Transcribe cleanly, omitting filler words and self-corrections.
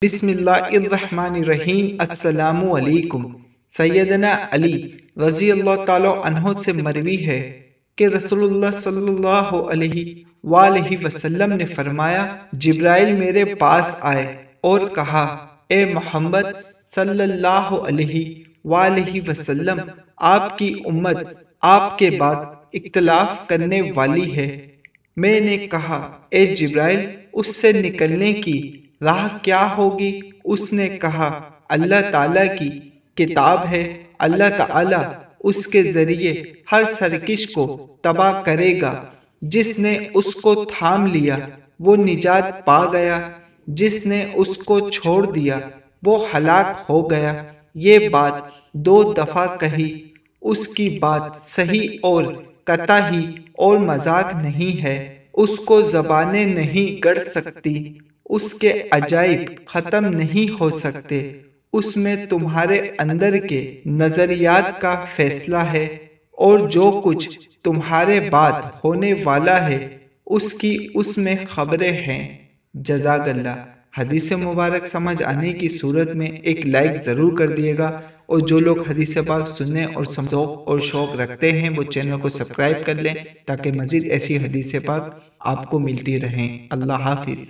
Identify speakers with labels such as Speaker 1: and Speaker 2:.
Speaker 1: بسم اللہ الرحمن الرحیم۔ السلام علیکم۔ سیدنا علی رضی اللہ تعالیٰ عنہ سے مروی ہے کہ رسول اللہ صلی اللہ علیہ وآلہ وسلم نے فرمایا، جبرائیل میرے پاس آئے اور کہا، اے محمد صلی اللہ علیہ وآلہ وسلم، آپ کی امت آپ کے بعد اختلاف کرنے والی ہے۔ میں نے کہا، اے جبرائیل، اس سے نکلنے کی راہ کیا ہوگی؟ اس نے کہا، اللہ تعالیٰ کی کتاب ہے، اللہ تعالیٰ اس کے ذریعے ہر سرکش کو تباہ کرے گا۔ جس نے اس کو تھام لیا وہ نجات پا گیا، جس نے اس کو چھوڑ دیا وہ ہلاک ہو گیا۔ یہ بات 2 دفعہ کہی۔ اس کی بات صحیح اور قطعی اور مذاق نہیں ہے، اس کو زبانیں نہیں گڑ سکتی، اس کے عجائب ختم نہیں ہو سکتے، اس میں تمہارے اندر کے نظریات کا فیصلہ ہے، اور جو کچھ تمہارے بعد ہونے والا ہے اس کی اس میں خبریں ہیں۔ جزاک اللہ۔ حدیث مبارک سمجھ آنے کی صورت میں ایک لائک ضرور کر دیے گا، اور جو لوگ حدیث پاک سننے اور ذوق اور شوق رکھتے ہیں وہ چینل کو سبسکرائب کر لیں تاکہ مزید ایسی حدیث پاک آپ کو ملتی رہیں۔ اللہ حافظ۔